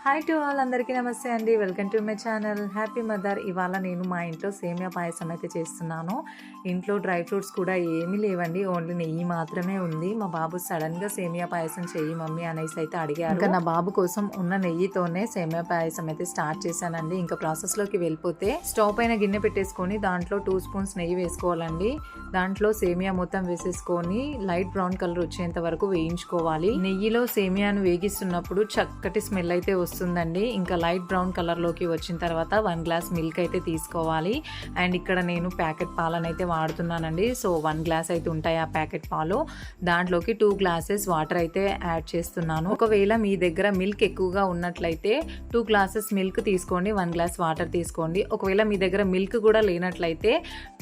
Hi to all, అందరికీ నమస్తే అండి. Welcome to my channel happy mother. ఇవాళ నేను మా ఇంట్లో సేమియా పాయసం అయితే చేస్తున్నాను. ఇంట్లో డ్రై ఫ్రూట్స్ కూడా ఏమీ లేవండి, ఓన్లీ నెయ్యి మాత్రమే ఉంది. మా బాబు సడన్గా సేమియా పాయసం చెయ్యి మమ్మీ అనేసి అయితే అడిగారు. ఇంకా నా బాబు కోసం ఉన్న నెయ్యితోనే సేమియా పాయసం అయితే స్టార్ట్ చేశానండి. ఇంకా ప్రాసెస్లోకి వెళ్ళిపోతే స్టవ్ పైన గిన్నె పెట్టేసుకొని దాంట్లో 2 స్పూన్స్ నెయ్యి వేసుకోవాలండి. దాంట్లో సేమియా మొత్తం వేసేసుకొని లైట్ బ్రౌన్ కలర్ వచ్చేంత వరకు వేయించుకోవాలి. నెయ్యిలో సేమియాను వేగిస్తున్నప్పుడు చక్కటి స్మెల్ అయితే వస్తుందండి. ఇంకా లైట్ బ్రౌన్ కలర్ లోకి వచ్చిన తర్వాత 1 గ్లాస్ మిల్క్ అయితే తీసుకోవాలి. అండ్ ఇక్కడ నేను ప్యాకెట్ పాలను అయితే వాడుతున్నానండి. సో 1 గ్లాస్ అయితే ఉంటాయి ఆ ప్యాకెట్ పాలు. దాంట్లోకి 2 గ్లాసెస్ వాటర్ అయితే యాడ్ చేస్తున్నాను. ఒకవేళ మీ దగ్గర మిల్క్ ఎక్కువగా ఉన్నట్లయితే 2 గ్లాసెస్ మిల్క్ తీసుకోండి, 1 గ్లాస్ వాటర్ తీసుకోండి. ఒకవేళ మీ దగ్గర మిల్క్ కూడా లేనట్లయితే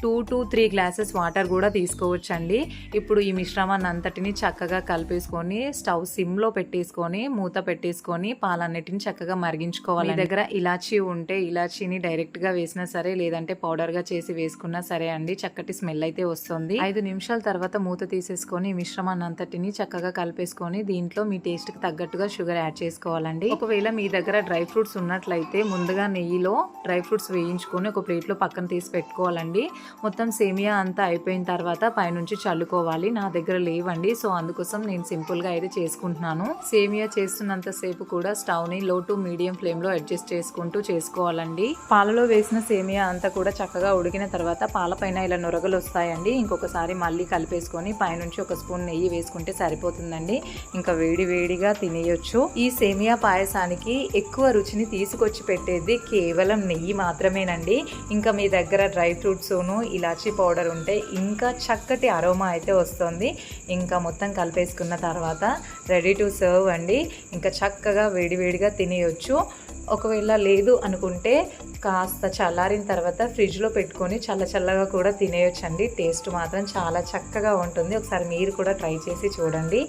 2 to 3 గ్లాసెస్ వాటర్ కూడా తీసుకోవచ్చండి. ఇప్పుడు ఈ మిశ్రమాన్ని అంతటిని చక్కగా కలిపేసుకొని స్టవ్ సిమ్లో పెట్టేసుకొని మూత పెట్టేసుకొని పాలన్నిటిని చక్కగా మరిగించుకోవాలి. మీ దగ్గర ఇలాచీ ఉంటే ఇలాచీని డైరెక్ట్ గా వేసినా సరే, లేదంటే పౌడర్ గా చేసి వేసుకున్నా సరే అండి. చక్కటి స్మెల్ అయితే వస్తుంది. 5 నిమిషాల తర్వాత మూత తీసేసుకొని మిశ్రమాన్ని అంతటిని చక్కగా కలిపేసుకొని దీంట్లో మీ టేస్ట్ కి తగ్గట్టుగా షుగర్ యాడ్ చేసుకోవాలండి. ఒకవేళ మీ దగ్గర డ్రై ఫ్రూట్స్ ఉన్నట్లయితే ముందుగా నెయ్యిలో డ్రై ఫ్రూట్స్ వేయించుకొని ఒక ప్లేట్ లో పక్కన తీసి పెట్టుకోవాలండి. మొత్తం సేమియా అంతా అయిపోయిన తర్వాత పైనుంచి చల్లుకోవాలి. నా దగ్గర లేవండి, సో అందుకోసం నేను సింపుల్ గా అయితే చేసుకుంటున్నాను. సేమియా చేస్తున్నంత సేపు కూడా స్టవ్ ని లో టు మీడియం ఫ్లేమ్ లో అడ్జస్ట్ చేసుకుంటూ చేసుకోవాలండి. పాలలో వేసిన సేమియా అంతా కూడా చక్కగా ఉడికిన తర్వాత పాల పైన ఇలా నొరగలు వస్తాయండి. ఇంకొకసారి మళ్ళీ కలిపేసుకొని పైనుంచి 1 స్పూన్ నెయ్యి వేసుకుంటే సరిపోతుందండి. ఇంకా వేడి వేడిగా తినేయొచ్చు. ఈ సేమియా పాయసానికి ఎక్కువ రుచిని తీసుకొచ్చి పెట్టేది కేవలం నెయ్యి మాత్రమేనండి. ఇంకా మీ దగ్గర డ్రై ఫ్రూట్స్ ఇలాచీ పౌడర్ ఉంటే ఇంకా చక్కటి అరోమా అయితే వస్తుంది. ఇంకా మొత్తం కలిపేసుకున్న తర్వాత రెడీ టు సర్వ్ అండి. ఇంకా చక్కగా వేడివేడిగా తినేయొచ్చు. ఒకవేళ లేదు అనుకుంటే కాస్త చల్లారిన తర్వాత ఫ్రిడ్జ్లో పెట్టుకొని చల్లగా కూడా తినేయొచ్చండి. టేస్ట్ మాత్రం చాలా చక్కగా ఉంటుంది. ఒకసారి మీరు కూడా ట్రై చేసి చూడండి.